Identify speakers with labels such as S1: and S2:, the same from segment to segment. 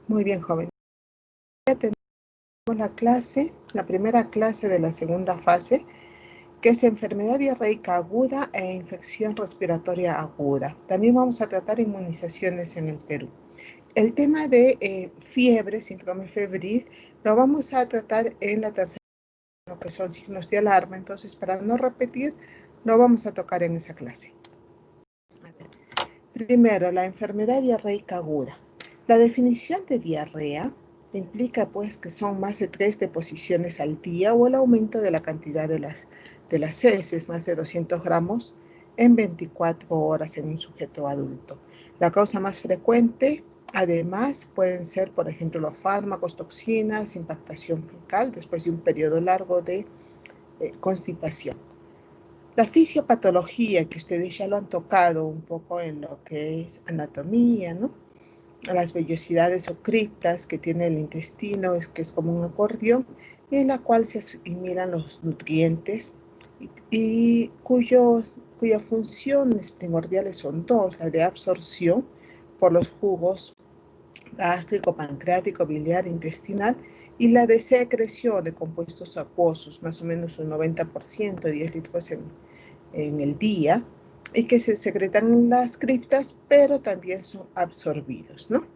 S1: Muy bien, joven. Ya tenemos la primera clase de la segunda fase, que es enfermedad diarreica aguda e infección respiratoria aguda. También vamos a tratar inmunizaciones en el Perú. El tema de fiebre, síndrome febril, lo vamos a tratar en la tercera, lo que son signos de alarma. Entonces, para no repetir, lo vamos a tocar en esa clase. Primero, la enfermedad diarreica aguda. La definición de diarrea implica pues que son más de 3 deposiciones al día o el aumento de la cantidad de las heces, más de 200 gramos en 24 horas en un sujeto adulto. La causa más frecuente, además, pueden ser, por ejemplo, los fármacos, toxinas, impactación fecal después de un periodo largo de constipación. La fisiopatología, que ustedes ya lo han tocado un poco en lo que es anatomía, ¿no? Las vellosidades o criptas que tiene el intestino, que es como un acordeón, y en la cual se asimilan los nutrientes y cuyas funciones primordiales son dos: la de absorción por los jugos gástrico, pancreático, biliar, intestinal, y la de secreción de compuestos acuosos, más o menos un 90%, 10 litros en el día, y que se secretan en las criptas, pero también son absorbidos, ¿no?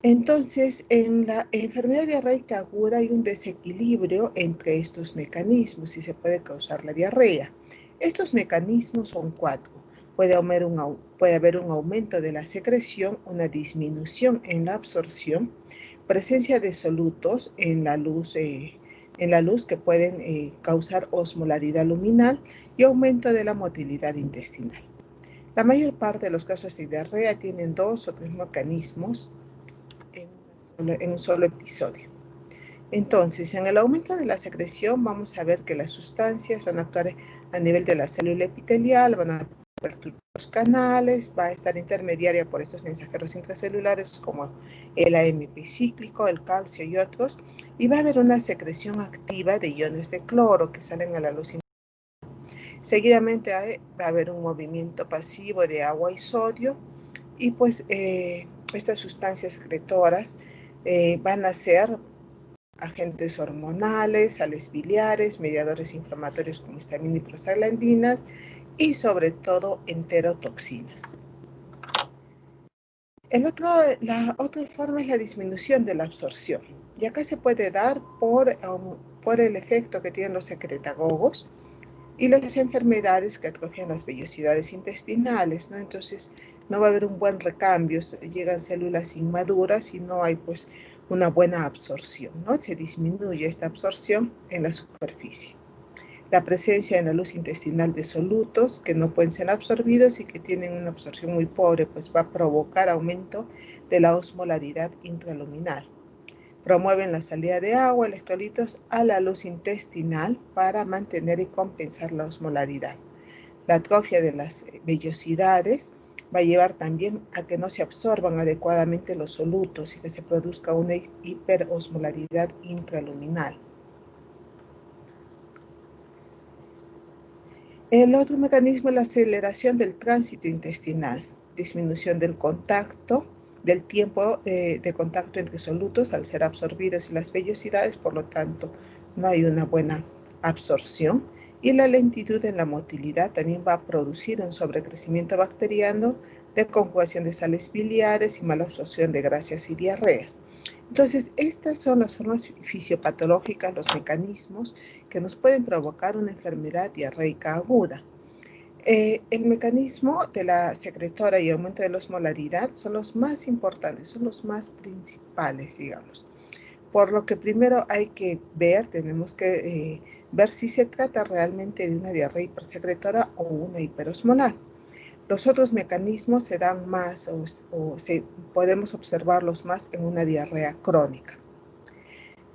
S1: Entonces, en la enfermedad diarreica aguda hay un desequilibrio entre estos mecanismos y se puede causar la diarrea. Estos mecanismos son 4. Puede haber un aumento de la secreción, una disminución en la absorción, presencia de solutos en la luz que pueden causar osmolaridad luminal y aumento de la motilidad intestinal. La mayor parte de los casos de diarrea tienen 2 o 3 mecanismos en un solo episodio. Entonces, en el aumento de la secreción vamos a ver que las sustancias van a actuar a nivel de la célula epitelial, van a perturbar los canales, va a estar intermediaria por estos mensajeros intracelulares como el AMP cíclico, el calcio y otros, y va a haber una secreción activa de iones de cloro que salen a la luz. Seguidamente va a haber un movimiento pasivo de agua y sodio, y pues estas sustancias secretoras van a ser agentes hormonales, sales biliares, mediadores inflamatorios como histamina y prostaglandinas, y sobre todo enterotoxinas. La otra forma es la disminución de la absorción, y acá se puede dar por el efecto que tienen los secretagogos y las enfermedades que atrofian las vellosidades intestinales, ¿no? Entonces no va a haber un buen recambio, llegan células inmaduras y no hay pues una buena absorción, ¿no? Se disminuye esta absorción en la superficie. La presencia en la luz intestinal de solutos que no pueden ser absorbidos y que tienen una absorción muy pobre, pues va a provocar aumento de la osmolaridad intraluminal. Promueven la salida de agua, electrolitos a la luz intestinal para mantener y compensar la osmolaridad. La atrofia de las vellosidades va a llevar también a que no se absorban adecuadamente los solutos y que se produzca una hiperosmolaridad intraluminal. El otro mecanismo es la aceleración del tránsito intestinal, disminución del tiempo de contacto entre solutos al ser absorbidos y las vellosidades, por lo tanto no hay una buena absorción, y la lentitud en la motilidad también va a producir un sobrecrecimiento bacteriano de conjugación de sales biliares y mala absorción de grasas y diarreas. Entonces, estas son las formas fisiopatológicas, los mecanismos que nos pueden provocar una enfermedad diarreica aguda. El mecanismo de la secretora y aumento de la osmolaridad son los más importantes, son los más principales, digamos. Por lo que primero hay que tenemos que ver si se trata realmente de una diarrea hipersecretora o una hiperosmolar. Los otros mecanismos se dan más podemos observarlos más en una diarrea crónica.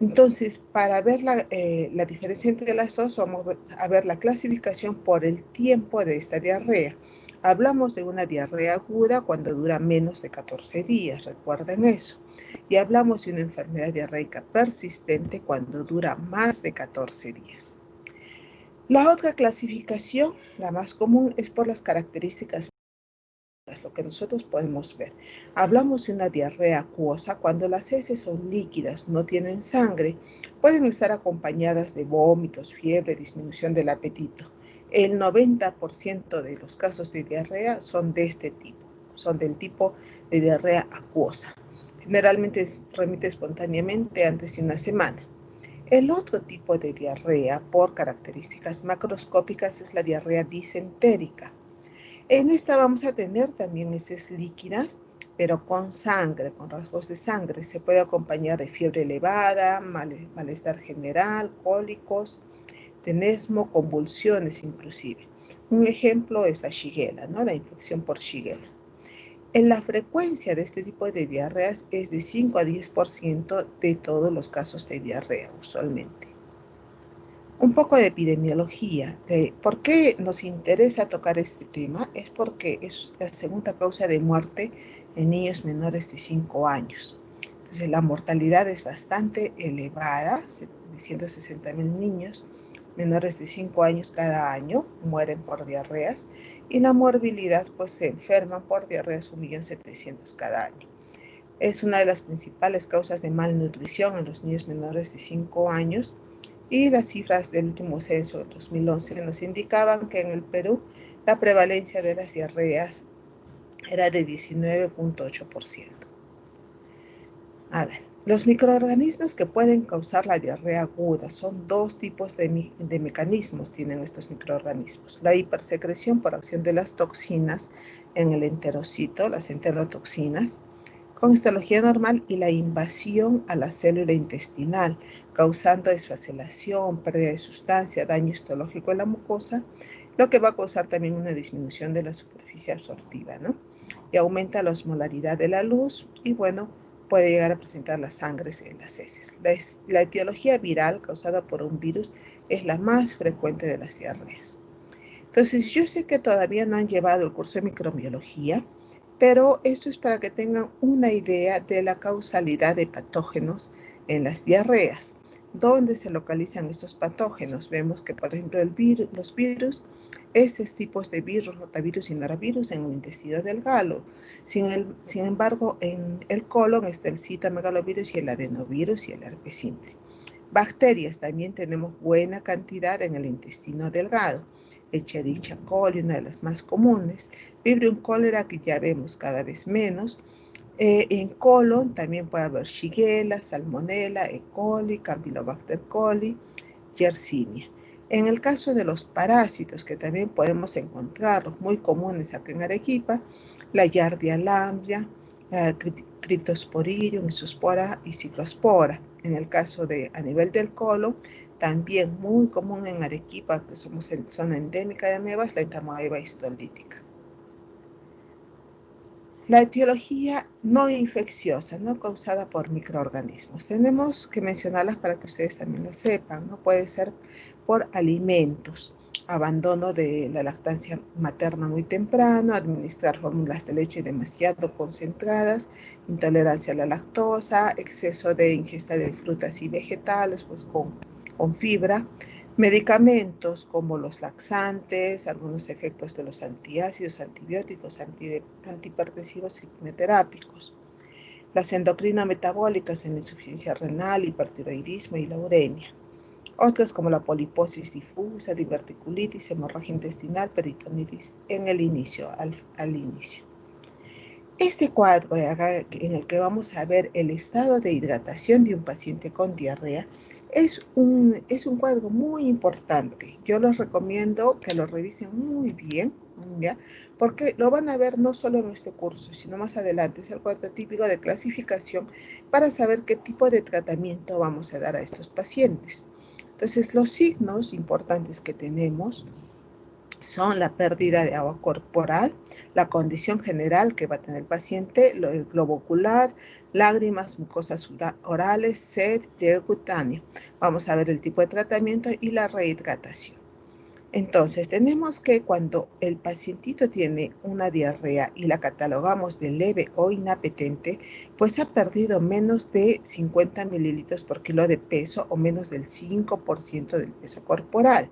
S1: Entonces, para ver la diferencia entre las dos, vamos a ver la clasificación por el tiempo de esta diarrea. Hablamos de una diarrea aguda cuando dura menos de 14 días, recuerden eso. Y hablamos de una enfermedad diarreica persistente cuando dura más de 14 días. La otra clasificación, la más común, es por las características lo que nosotros podemos ver. Hablamos de una diarrea acuosa cuando las heces son líquidas, no tienen sangre, pueden estar acompañadas de vómitos, fiebre, disminución del apetito. El 90% de los casos de diarrea son de este tipo, son del tipo de diarrea acuosa. Generalmente remite espontáneamente antes de una semana. El otro tipo de diarrea, por características macroscópicas, es la diarrea disentérica. En esta vamos a tener también heces líquidas, pero con sangre, con rasgos de sangre. Se puede acompañar de fiebre elevada, malestar general, cólicos, tenesmo, convulsiones inclusive. Un ejemplo es la Shigella, ¿no? La infección por Shigella. En la frecuencia de este tipo de diarreas es de 5 a 10% de todos los casos de diarrea usualmente. Un poco de epidemiología. ¿Por qué nos interesa tocar este tema? Es porque es la segunda causa de muerte en niños menores de 5 años. Entonces, la mortalidad es bastante elevada, de 160,000 niños menores de 5 años cada año mueren por diarreas, y la morbilidad, pues se enferman por diarreas 1.700.000 cada año. Es una de las principales causas de malnutrición en los niños menores de 5 años, y las cifras del último censo del 2011 nos indicaban que en el Perú la prevalencia de las diarreas era de 19.8%. A ver, los microorganismos que pueden causar la diarrea aguda son dos tipos de mecanismos tienen estos microorganismos. La hipersecreción por acción de las toxinas en el enterocito, las enterotoxinas, con histología normal, y la invasión a la célula intestinal, causando desfacelación, pérdida de sustancia, daño histológico en la mucosa, lo que va a causar también una disminución de la superficie absortiva, ¿no? Y aumenta la osmolaridad de la luz y, bueno, puede llegar a presentar las sangres en las heces. La etiología viral causada por un virus es la más frecuente de las diarreas. Entonces, yo sé que todavía no han llevado el curso de microbiología, pero esto es para que tengan una idea de la causalidad de patógenos en las diarreas. ¿Dónde se localizan estos patógenos? Vemos que, por ejemplo, los virus, estos tipos de virus, rotavirus y norovirus, en el intestino delgado. Sin embargo, en el colon está el citomegalovirus y el adenovirus y el herpes simple. Bacterias también tenemos buena cantidad en el intestino delgado. Escherichia coli, una de las más comunes. Vibrio cólera, que ya vemos cada vez menos. En colon también puede haber Shigella, Salmonella, E. coli, Campylobacter coli, Yersinia. En el caso de los parásitos, que también podemos encontrarlos muy comunes aquí en Arequipa, la Yardia lamblia, Cryptosporidium, Mesospora y Ciclospora. En el caso de a nivel del colon, también muy común en Arequipa, que somos en zona endémica de amebas, la Entamoeba histolítica. La etiología no infecciosa, no causada por microorganismos. Tenemos que mencionarlas para que ustedes también lo sepan. No puede ser por alimentos, abandono de la lactancia materna muy temprano, administrar fórmulas de leche demasiado concentradas, intolerancia a la lactosa, exceso de ingesta de frutas y vegetales, pues con fibra. Medicamentos como los laxantes, algunos efectos de los antiácidos, antibióticos, antihipertensivos y quimioterápicos. Las endocrinas metabólicas en insuficiencia renal, hipertiroidismo y la uremia. Otras como la poliposis difusa, diverticulitis, hemorragia intestinal, peritonitis en el inicio, al inicio. Este cuadro en el que vamos a ver el estado de hidratación de un paciente con diarrea es un cuadro muy importante. Yo les recomiendo que lo revisen muy bien, ¿ya? Porque lo van a ver no solo en este curso, sino más adelante. Es el cuadro típico de clasificación para saber qué tipo de tratamiento vamos a dar a estos pacientes. Entonces, los signos importantes que tenemos son la pérdida de agua corporal, la condición general que va a tener el paciente, el globo ocular, lágrimas, mucosas orales, sed, pliegue cutáneo. Vamos a ver el tipo de tratamiento y la rehidratación. Entonces, tenemos que cuando el pacientito tiene una diarrea y la catalogamos de leve o inapetente, pues ha perdido menos de 50 mililitros por kilo de peso o menos del 5% del peso corporal.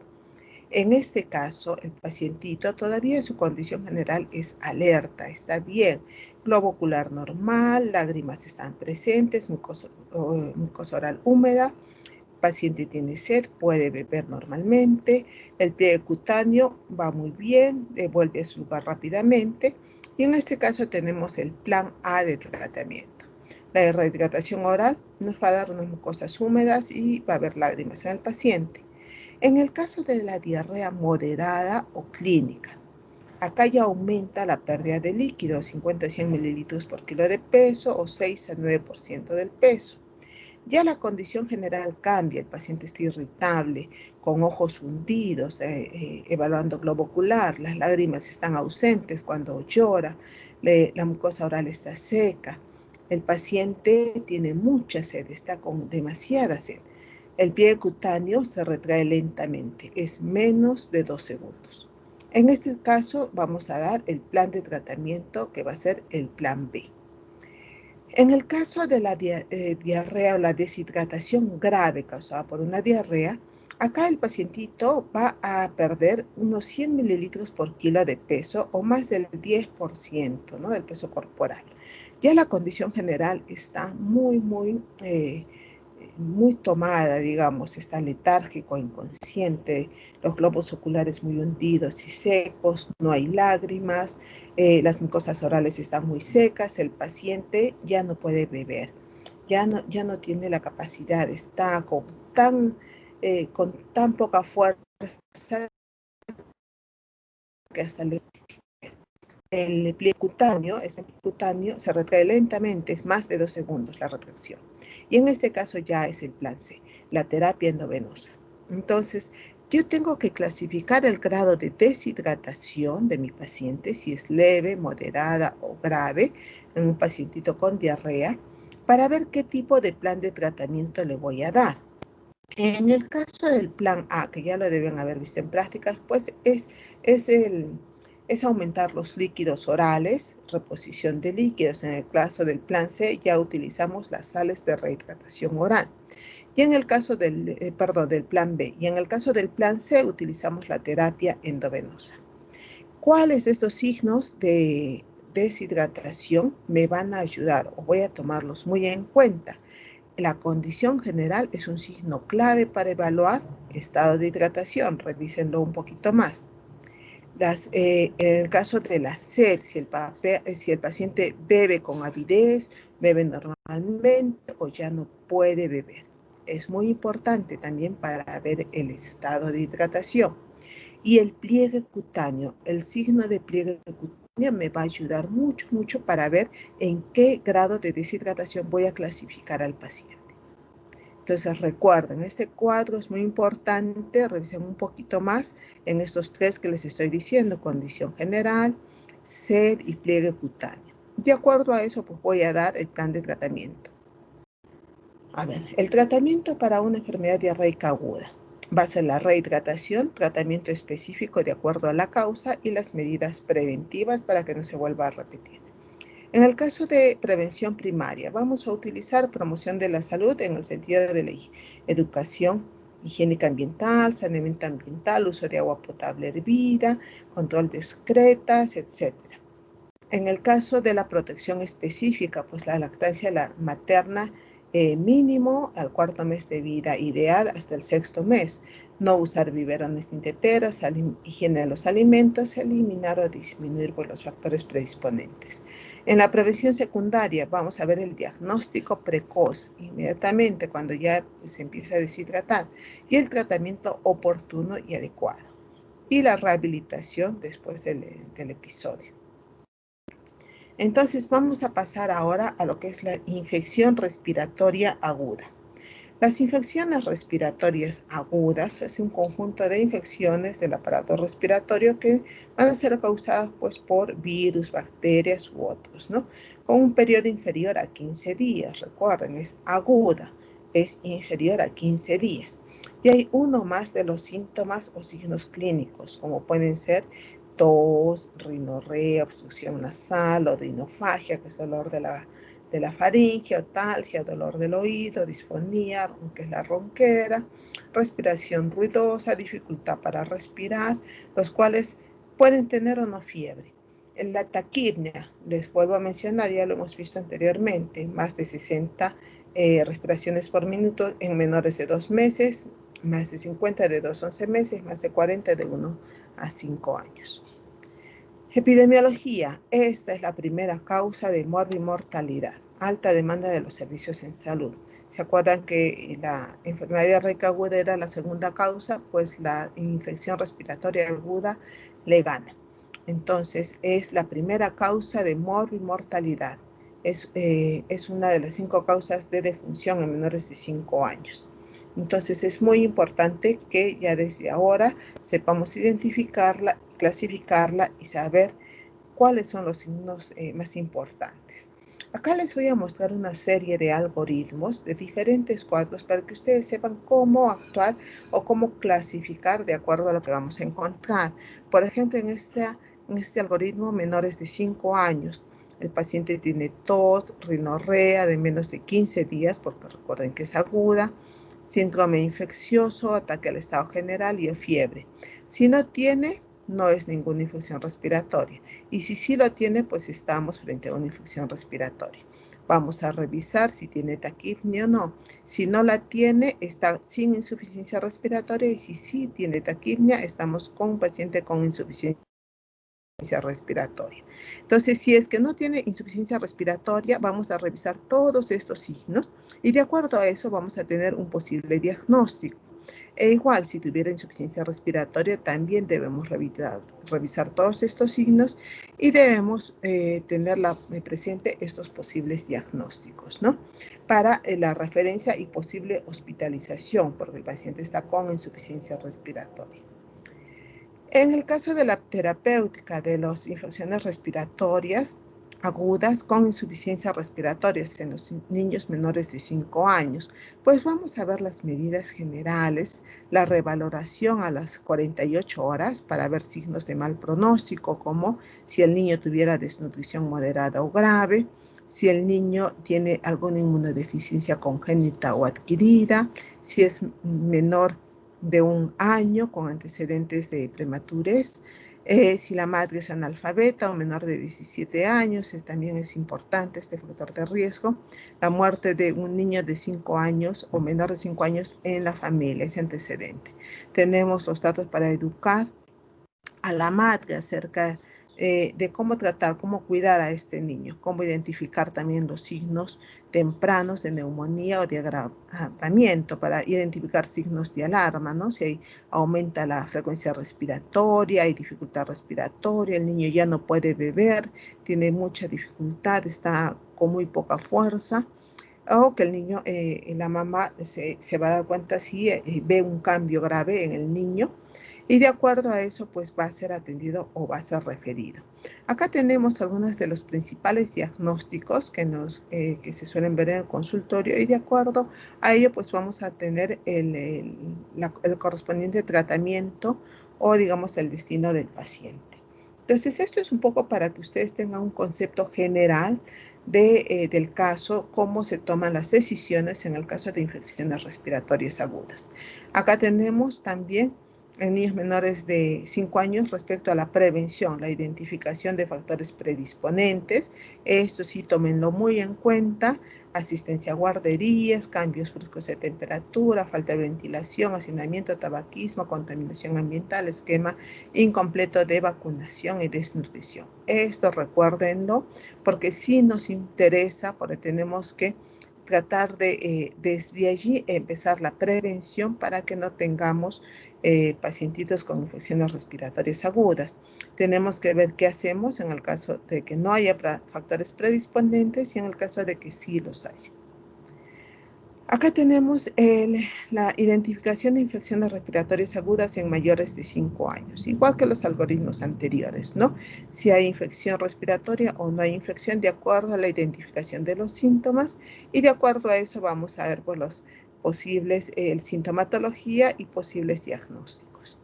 S1: En este caso, el pacientito todavía su condición general es alerta, está bien. Globo ocular normal, lágrimas están presentes, mucosa oral húmeda, paciente tiene sed, puede beber normalmente, el pliegue cutáneo va muy bien, vuelve a su lugar rápidamente, y en este caso tenemos el plan A de tratamiento. La rehidratación oral nos va a dar unas mucosas húmedas y va a haber lágrimas en el paciente. En el caso de la diarrea moderada o clínica, acá ya aumenta la pérdida de líquido, 50 a 100 mililitros por kilo de peso o 6 a 9% del peso. Ya la condición general cambia, el paciente está irritable, con ojos hundidos, evaluando globo ocular, las lágrimas están ausentes cuando llora, la mucosa oral está seca, el paciente tiene mucha sed, está con demasiada sed. El pliegue cutáneo se retrae lentamente, es menos de 2 segundos. En este caso vamos a dar el plan de tratamiento que va a ser el plan B. En el caso de la diarrea o la deshidratación grave causada por una diarrea, acá el pacientito va a perder unos 100 mililitros por kilo de peso o más del 10%, ¿no?, del peso corporal. Ya la condición general está muy tomada, digamos, está letárgico, inconsciente, los globos oculares muy hundidos y secos, no hay lágrimas, las mucosas orales están muy secas, el paciente ya no puede beber, ya no tiene la capacidad, está con tan poca fuerza que hasta el pliegue cutáneo, se retrae lentamente, es más de 2 segundos la retracción. Y en este caso ya es el plan C, la terapia endovenosa. Entonces, yo tengo que clasificar el grado de deshidratación de mi paciente, si es leve, moderada o grave, en un pacientito con diarrea, para ver qué tipo de plan de tratamiento le voy a dar. En el caso del plan A, que ya lo deben haber visto en prácticas, pues es aumentar los líquidos orales, reposición de líquidos. En el caso del plan C ya utilizamos las sales de rehidratación oral. Y en el caso del plan B, y en el caso del plan C utilizamos la terapia endovenosa. ¿Cuáles de estos signos de deshidratación me van a ayudar o voy a tomarlos muy en cuenta? La condición general es un signo clave para evaluar estado de hidratación. Revísenlo un poquito más. En el caso de la sed, si el paciente bebe con avidez, bebe normalmente o ya no puede beber. Es muy importante también para ver el estado de hidratación. Y el pliegue cutáneo, el signo de pliegue cutáneo me va a ayudar mucho para ver en qué grado de deshidratación voy a clasificar al paciente. Entonces recuerden, este cuadro es muy importante, revisen un poquito más en estos 3 que les estoy diciendo: condición general, sed y pliegue cutáneo. De acuerdo a eso, pues voy a dar el plan de tratamiento. A ver, el tratamiento para una enfermedad diarreica aguda va a ser la rehidratación, tratamiento específico de acuerdo a la causa y las medidas preventivas para que no se vuelva a repetir. En el caso de prevención primaria, vamos a utilizar promoción de la salud en el sentido de la educación higiénica ambiental, saneamiento ambiental, uso de agua potable hervida, control de excretas, etc. En el caso de la protección específica, pues la lactancia materna mínimo al 4.º mes de vida, ideal hasta el 6.º mes. No usar biberones ni teteras, higiene de los alimentos, eliminar o disminuir por los factores predisponentes. En la prevención secundaria vamos a ver el diagnóstico precoz, inmediatamente cuando ya se empieza a deshidratar, y el tratamiento oportuno y adecuado. Y la rehabilitación después del episodio. Entonces vamos a pasar ahora a lo que es la infección respiratoria aguda. Las infecciones respiratorias agudas es un conjunto de infecciones del aparato respiratorio que van a ser causadas pues, por virus, bacterias u otros, ¿no? Con un periodo inferior a 15 días. Recuerden, es aguda, es inferior a 15 días. Y hay uno más de los síntomas o signos clínicos, como pueden ser tos, rinorrea, obstrucción nasal, odinofagia, que es dolor de de la faringe, otalgia, dolor del oído, disfonía, que es la ronquera, respiración ruidosa, dificultad para respirar, los cuales pueden tener o no fiebre. En la taquipnia, les vuelvo a mencionar, ya lo hemos visto anteriormente, más de 60 respiraciones por minuto en menores de 2 meses, más de 50 de 2 a 11 meses, más de 40 de 1 a 5 años. Epidemiología. Esta es la primera causa de morbimortalidad, alta demanda de los servicios en salud. ¿Se acuerdan que la enfermedad diarreica aguda era la segunda causa? Pues la infección respiratoria aguda le gana. Entonces, es la primera causa de morbimortalidad. Es una de las 5 causas de defunción en menores de 5 años. Entonces, es muy importante que ya desde ahora sepamos identificarla, clasificarla y saber cuáles son los signos más importantes. Acá les voy a mostrar una serie de algoritmos de diferentes cuadros para que ustedes sepan cómo actuar o cómo clasificar de acuerdo a lo que vamos a encontrar. Por ejemplo, en este algoritmo, menores de 5 años, el paciente tiene tos, rinorrea de menos de 15 días, porque recuerden que es aguda, síndrome infeccioso, ataque al estado general y o fiebre. Si no tiene, no es ninguna infección respiratoria. Y si sí lo tiene, pues estamos frente a una infección respiratoria. Vamos a revisar si tiene taquipnea o no. Si no la tiene, está sin insuficiencia respiratoria, y si sí tiene taquipnea, estamos con un paciente con insuficiencia respiratoria. Entonces, si es que no tiene insuficiencia respiratoria, vamos a revisar todos estos signos y de acuerdo a eso vamos a tener un posible diagnóstico. E igual, si tuviera insuficiencia respiratoria, también debemos revisar todos estos signos y debemos tener presente estos posibles diagnósticos, ¿no? Para la referencia y posible hospitalización, porque el paciente está con insuficiencia respiratoria. En el caso de la terapéutica de las infecciones respiratorias agudas con insuficiencia respiratoria en los niños menores de 5 años, pues vamos a ver las medidas generales, la revaloración a las 48 horas para ver signos de mal pronóstico, como si el niño tuviera desnutrición moderada o grave, si el niño tiene alguna inmunodeficiencia congénita o adquirida, si es menor de 1 año con antecedentes de prematurez, si la madre es analfabeta o menor de 17 años, también es importante este factor de riesgo. La muerte de un niño de 5 años o menor de 5 años en la familia, ese antecedente. Tenemos los datos para educar a la madre acerca de cómo tratar, cómo cuidar a este niño, cómo identificar también los signos tempranos de neumonía o de agravamiento para identificar signos de alarma, ¿no? Si aumenta la frecuencia respiratoria, hay dificultad respiratoria, el niño ya no puede beber, tiene mucha dificultad, está con muy poca fuerza, o que el niño, la mamá se va a dar cuenta si ve un cambio grave en el niño, y de acuerdo a eso pues va a ser atendido o va a ser referido. Acá tenemos algunos de los principales diagnósticos que se suelen ver en el consultorio, y de acuerdo a ello pues vamos a tener el correspondiente tratamiento o digamos el destino del paciente. Entonces esto es un poco para que ustedes tengan un concepto general del caso, cómo se toman las decisiones en el caso de infecciones respiratorias agudas. Acá tenemos también en niños menores de 5 años respecto a la prevención, la identificación de factores predisponentes. Esto sí, tómenlo muy en cuenta: asistencia a guarderías, cambios bruscos de temperatura, falta de ventilación, hacinamiento, tabaquismo, contaminación ambiental, esquema incompleto de vacunación y desnutrición. Esto recuérdenlo porque sí nos interesa, porque tenemos que tratar de desde allí empezar la prevención para que no tengamos pacientitos con infecciones respiratorias agudas. Tenemos que ver qué hacemos en el caso de que no haya factores predisponentes y en el caso de que sí los haya. Acá tenemos la identificación de infecciones respiratorias agudas en mayores de 5 años, igual que los algoritmos anteriores, ¿no? Si hay infección respiratoria o no hay infección, de acuerdo a la identificación de los síntomas, y de acuerdo a eso vamos a ver pues, los posibles sintomatología y posibles diagnósticos.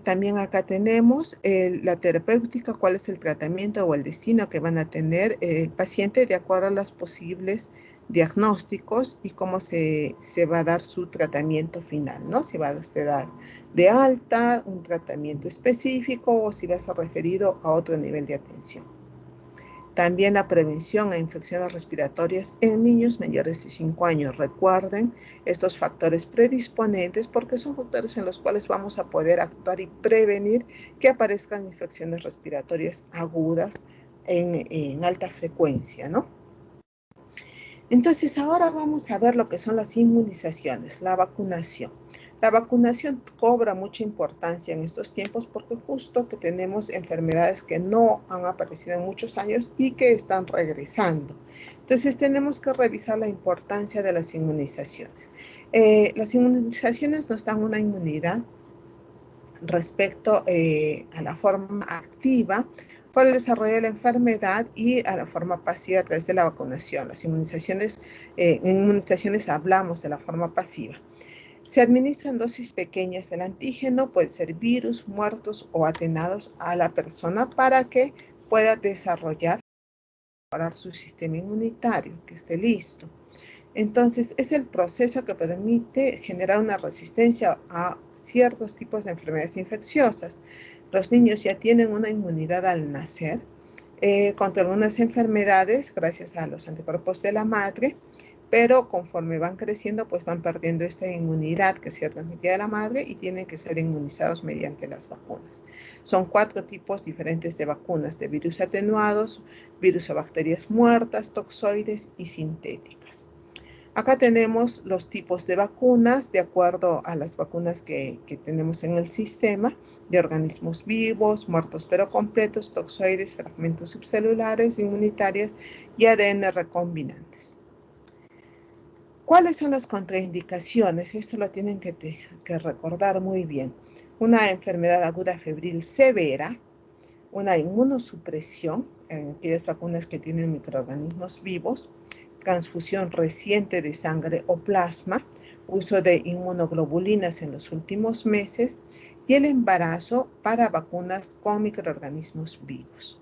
S1: También acá tenemos la terapéutica, cuál es el tratamiento o el destino que van a tener el paciente de acuerdo a los posibles diagnósticos y cómo se va a dar su tratamiento final, ¿no? Si va a dar de alta, un tratamiento específico o si va a ser referido a otro nivel de atención. También la prevención a infecciones respiratorias en niños mayores de 5 años. Recuerden estos factores predisponentes porque son factores en los cuales vamos a poder actuar y prevenir que aparezcan infecciones respiratorias agudas en alta frecuencia, ¿no? Entonces, ahora vamos a ver lo que son las inmunizaciones, la vacunación. La vacunación cobra mucha importancia en estos tiempos porque justo que tenemos enfermedades que no han aparecido en muchos años y que están regresando. Entonces, tenemos que revisar la importancia de las inmunizaciones. Las inmunizaciones nos dan una inmunidad respecto a la forma activa por el desarrollo de la enfermedad y a la forma pasiva a través de la vacunación. Las inmunizaciones, en inmunizaciones hablamos de la forma pasiva. Se administran dosis pequeñas del antígeno, puede ser virus, muertos o atenuados a la persona para que pueda desarrollar su sistema inmunitario, que esté listo. Entonces, es el proceso que permite generar una resistencia a ciertos tipos de enfermedades infecciosas. Los niños ya tienen una inmunidad al nacer contra algunas enfermedades gracias a los anticuerpos de la madre, pero conforme van creciendo, pues van perdiendo esta inmunidad que se ha transmitido a la madre y tienen que ser inmunizados mediante las vacunas. Son 4 tipos diferentes de vacunas, de virus atenuados, virus o bacterias muertas, toxoides y sintéticas. Acá tenemos los tipos de vacunas de acuerdo a las vacunas que tenemos en el sistema, de organismos vivos, muertos pero completos, toxoides, fragmentos subcelulares, inmunitarias y ADN recombinantes. ¿Cuáles son las contraindicaciones? Esto lo tienen que recordar muy bien. Una enfermedad aguda febril severa, una inmunosupresión en aquellas vacunas que tienen microorganismos vivos, transfusión reciente de sangre o plasma, uso de inmunoglobulinas en los últimos meses y el embarazo para vacunas con microorganismos vivos.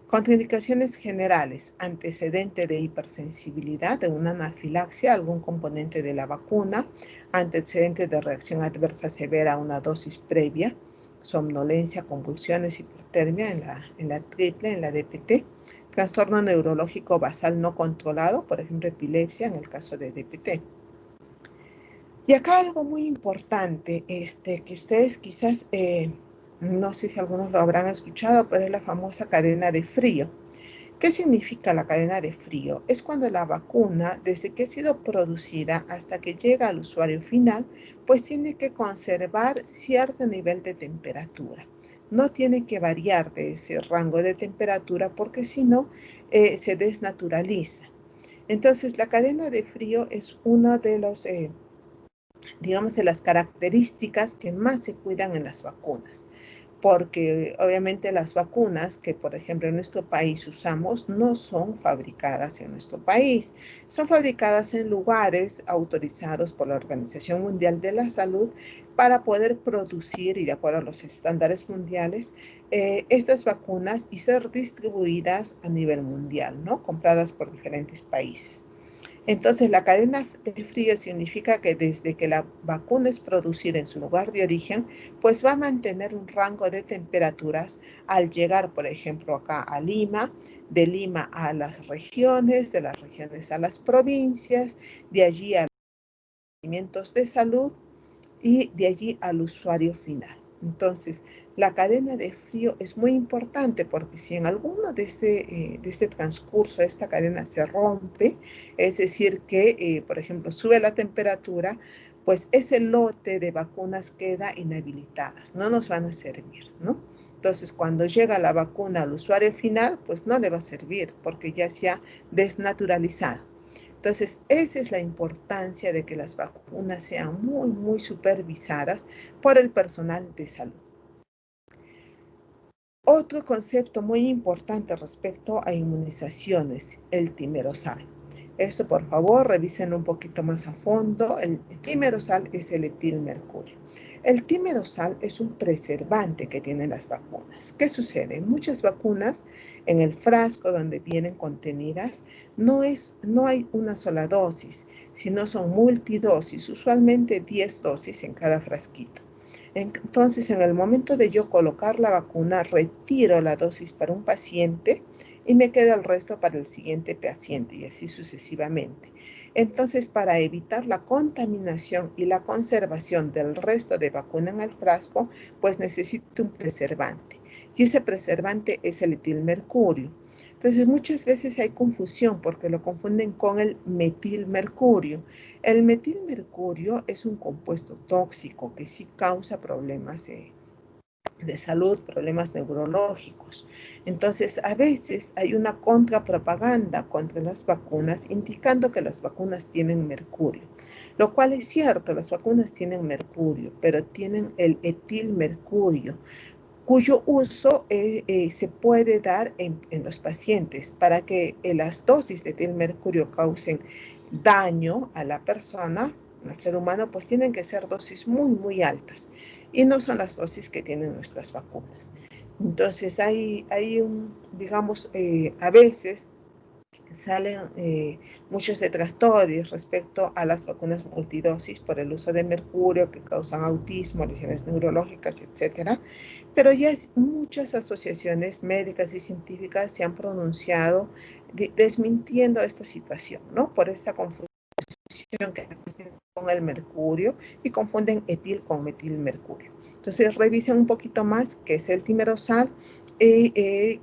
S1: Contraindicaciones generales, antecedente de hipersensibilidad, de una anafilaxia, algún componente de la vacuna, antecedente de reacción adversa severa a una dosis previa, somnolencia, convulsiones, hipotermia en la triple, en la DPT, trastorno neurológico basal no controlado, por ejemplo, epilepsia en el caso de DPT. Y acá algo muy importante, que ustedes quizás, no sé si algunos lo habrán escuchado, pero es la famosa cadena de frío. ¿Qué significa la cadena de frío? Es cuando la vacuna, desde que ha sido producida hasta que llega al usuario final, pues tiene que conservar cierto nivel de temperatura. No tiene que variar de ese rango de temperatura porque si no, se desnaturaliza. Entonces, la cadena de frío es uno de los digamos, de las características que más se cuidan en las vacunas, porque obviamente las vacunas que, por ejemplo, en nuestro país usamos no son fabricadas en nuestro país, son fabricadas en lugares autorizados por la Organización Mundial de la Salud para poder producir, y de acuerdo a los estándares mundiales, estas vacunas y ser distribuidas a nivel mundial, ¿no? Compradas por diferentes países. Entonces, la cadena de frío significa que desde que la vacuna es producida en su lugar de origen, pues va a mantener un rango de temperaturas al llegar, por ejemplo, acá a Lima, de Lima a las regiones, de las regiones a las provincias, de allí a los establecimientos de salud y de allí al usuario final. Entonces, la cadena de frío es muy importante porque si en alguno de este transcurso de esta cadena se rompe, es decir, que, por ejemplo, sube la temperatura, pues ese lote de vacunas queda inhabilitadas, no nos van a servir, ¿no? Entonces, cuando llega la vacuna al usuario final, pues no le va a servir porque ya se ha desnaturalizado. Entonces, esa es la importancia de que las vacunas sean muy, muy supervisadas por el personal de salud. Otro concepto muy importante respecto a inmunizaciones, el timerosal. Esto, por favor, revisen un poquito más a fondo. El timerosal es el etilmercurio. El timerosal es un preservante que tienen las vacunas. ¿Qué sucede? En muchas vacunas, en el frasco donde vienen contenidas, no hay una sola dosis, sino son multidosis, usualmente 10 dosis en cada frasquito. Entonces, en el momento de yo colocar la vacuna, retiro la dosis para un paciente y me queda el resto para el siguiente paciente y así sucesivamente. Entonces, para evitar la contaminación y la conservación del resto de vacuna en el frasco, pues necesito un preservante. Y ese preservante es el etilmercurio. Entonces, muchas veces hay confusión porque lo confunden con el metilmercurio. El metilmercurio es un compuesto tóxico que sí causa problemas de salud, problemas neurológicos. Entonces, a veces hay una contrapropaganda contra las vacunas, indicando que las vacunas tienen mercurio, lo cual es cierto, las vacunas tienen mercurio, pero tienen el etilmercurio, cuyo uso se puede dar en los pacientes para que las dosis de etilmercurio causen daño a la persona, al ser humano, pues tienen que ser dosis muy, muy altas y no son las dosis que tienen nuestras vacunas. Entonces hay digamos, a veces salen muchos detractores respecto a las vacunas multidosis por el uso de mercurio que causan autismo, lesiones neurológicas, etcétera. Pero ya muchas asociaciones médicas y científicas se han pronunciado desmintiendo esta situación, ¿no? Por esta confusión que hacen con el mercurio y confunden etil con metilmercurio. Entonces revisen un poquito más qué es el timerosal y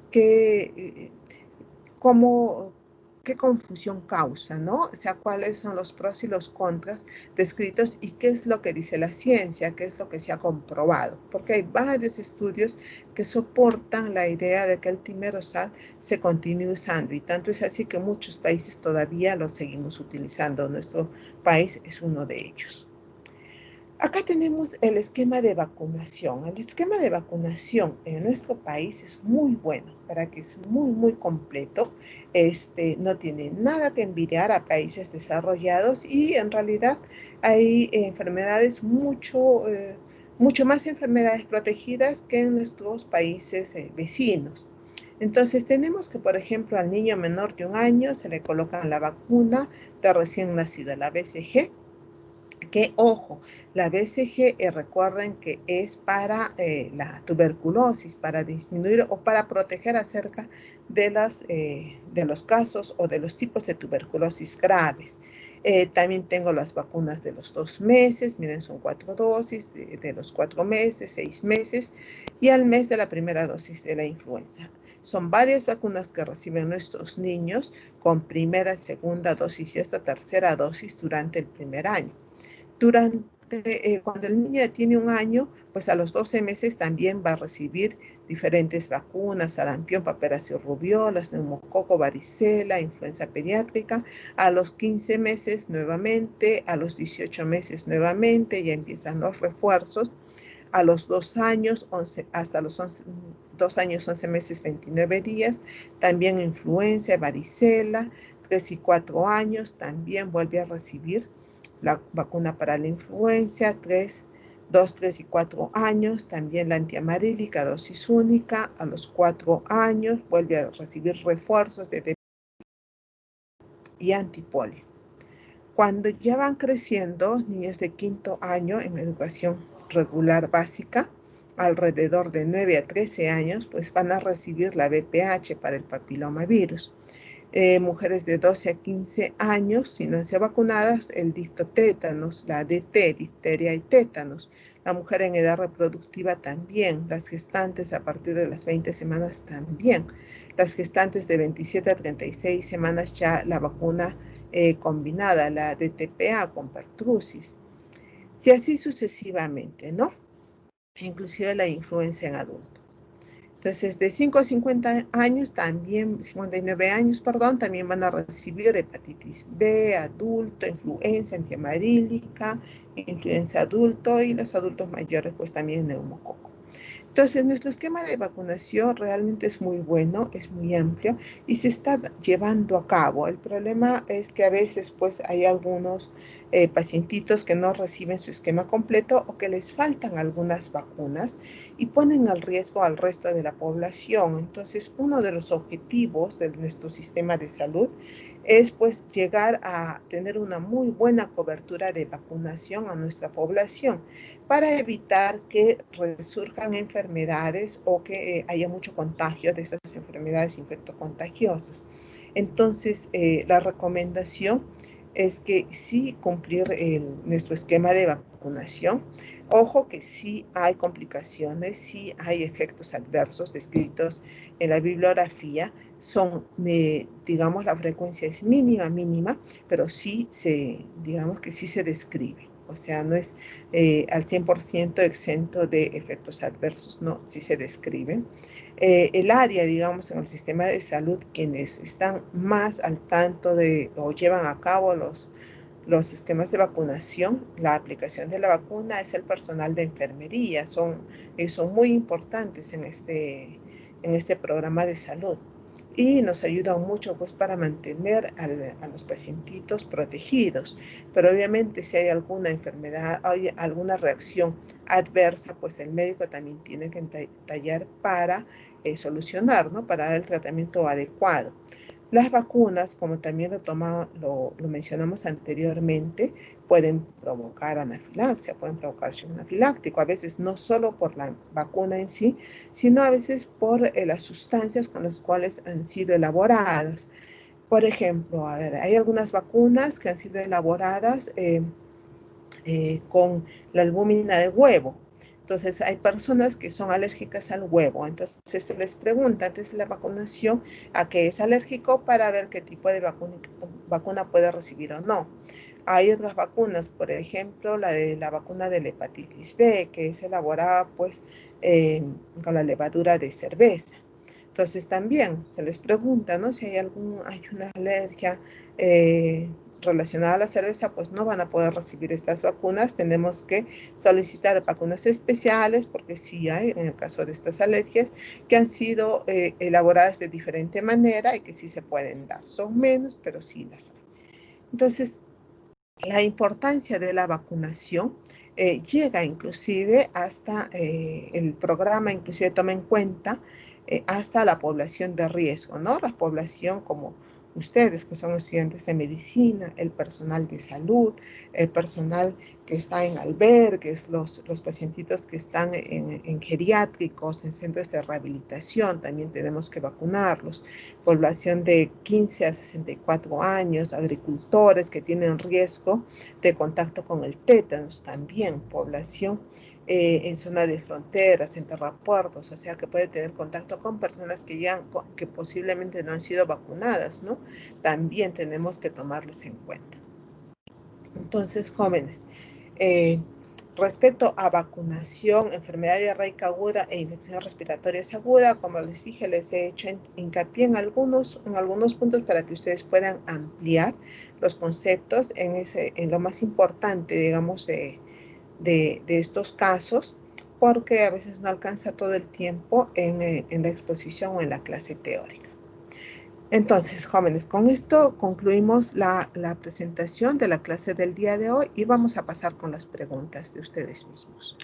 S1: cómo, qué confusión causa, ¿no? O sea, cuáles son los pros y los contras descritos y qué es lo que dice la ciencia, qué es lo que se ha comprobado. Porque hay varios estudios que soportan la idea de que el timerosal se continúe usando. Y tanto es así que muchos países todavía lo seguimos utilizando. Nuestro país es uno de ellos. Acá tenemos el esquema de vacunación. El esquema de vacunación en nuestro país es muy bueno, para que es muy, muy completo. No tiene nada que envidiar a países desarrollados y en realidad hay enfermedades mucho más enfermedades protegidas que en nuestros países vecinos. Entonces tenemos que, por ejemplo, al niño menor de 1 año se le coloca la vacuna de recién nacido, la BCG, que, ojo, la BCG, recuerden que es para la tuberculosis, para disminuir o para proteger acerca de los casos o de los tipos de tuberculosis graves. También tengo las vacunas de los 2 meses, miren, son 4 dosis, de los 4 meses, 6 meses y al mes de la primera dosis de la influenza. Son varias vacunas que reciben nuestros niños con primera, segunda dosis y hasta tercera dosis durante el primer año. Cuando el niño tiene 1 año, pues a los 12 meses también va a recibir diferentes vacunas, sarampión, paperas y rubiolas, neumococo, varicela, influenza pediátrica. A los 15 meses nuevamente, a los 18 meses nuevamente, ya empiezan los refuerzos. A los 2 años, hasta los 2 años, 11 meses, 29 días, también influenza, varicela. 3 y 4 años también vuelve a recibir la vacuna para la influenza. 2, 3 y 4 años, también la antiamarílica, dosis única. A los 4 años vuelve a recibir refuerzos de y antipolio. Cuando ya van creciendo, niños de 5º año en educación regular básica, alrededor de 9 a 13 años, pues van a recibir la VPH para el papilomavirus. Mujeres de 12 a 15 años, si no han sido vacunadas, el dictotétanos, la DT, difteria y tétanos. La mujer en edad reproductiva también, las gestantes a partir de las 20 semanas también. Las gestantes de 27 a 36 semanas ya la vacuna combinada, la DTPA con pertussis. Y así sucesivamente, ¿no? Inclusive la influenza en adultos. Entonces, de 5 a 50 años, también, 59 años, perdón, también van a recibir hepatitis B, adulto, influenza antiamarílica, influenza adulto y los adultos mayores, pues también neumococo. Entonces, nuestro esquema de vacunación realmente es muy bueno, es muy amplio y se está llevando a cabo. El problema es que a veces, pues, hay algunos pacientitos que no reciben su esquema completo o que les faltan algunas vacunas y ponen al riesgo al resto de la población. Entonces, uno de los objetivos de nuestro sistema de salud es pues llegar a tener una muy buena cobertura de vacunación a nuestra población para evitar que resurjan enfermedades o que haya mucho contagio de esas enfermedades infectocontagiosas. Entonces, la recomendación es que sí cumplir nuestro esquema de vacunación. Ojo que sí hay complicaciones, sí hay efectos adversos descritos en la bibliografía. Son, digamos, la frecuencia es mínima, pero sí digamos que sí se describe. O sea, no es al 100% exento de efectos adversos, no, sí se describen. El área, digamos, en el sistema de salud, quienes están más al tanto de o llevan a cabo los esquemas de vacunación, la aplicación de la vacuna es el personal de enfermería, son muy importantes en este programa de salud y nos ayudan mucho pues para mantener a los pacientitos protegidos, pero obviamente si hay alguna enfermedad, hay alguna reacción adversa, pues el médico también tiene que tallar para solucionar, ¿no? Para dar el tratamiento adecuado. Las vacunas, como también lo mencionamos anteriormente, pueden provocar anafilaxia, pueden provocar shock anafiláctico, a veces no solo por la vacuna en sí, sino a veces por las sustancias con las cuales han sido elaboradas. Por ejemplo, a ver, hay algunas vacunas que han sido elaboradas con la albúmina de huevo. Entonces, hay personas que son alérgicas al huevo. Entonces, se les pregunta antes de la vacunación a qué es alérgico para ver qué tipo de vacuna puede recibir o no. Hay otras vacunas, por ejemplo, la vacuna de la hepatitis B, que es elaborada pues con la levadura de cerveza. Entonces también se les pregunta, ¿no? Si hay una alergia relacionada a la cerveza, pues no van a poder recibir estas vacunas. Tenemos que solicitar vacunas especiales porque sí hay, en el caso de estas alergias, que han sido elaboradas de diferente manera y que sí se pueden dar. Son menos, pero sí las hay. Entonces, la importancia de la vacunación llega inclusive hasta el programa, inclusive toma en cuenta hasta la población de riesgo, ¿no? La población como ustedes que son estudiantes de medicina, el personal de salud, el personal que está en albergues, los pacientitos que están en geriátricos, en centros de rehabilitación, también tenemos que vacunarlos. Población de 15 a 64 años, agricultores que tienen riesgo de contacto con el tétanos, también población en zona de fronteras, en terrapuertos, o sea que puede tener contacto con personas que posiblemente no han sido vacunadas, ¿no? También tenemos que tomarlos en cuenta. Entonces, jóvenes, respecto a vacunación, enfermedad diarreica aguda e infecciones respiratorias agudas, como les dije, les he hecho hincapié en algunos puntos para que ustedes puedan ampliar los conceptos en lo más importante, digamos, de estos casos, porque a veces no alcanza todo el tiempo en la exposición o en la clase teórica. Entonces, jóvenes, con esto concluimos la presentación de la clase del día de hoy y vamos a pasar con las preguntas de ustedes mismos.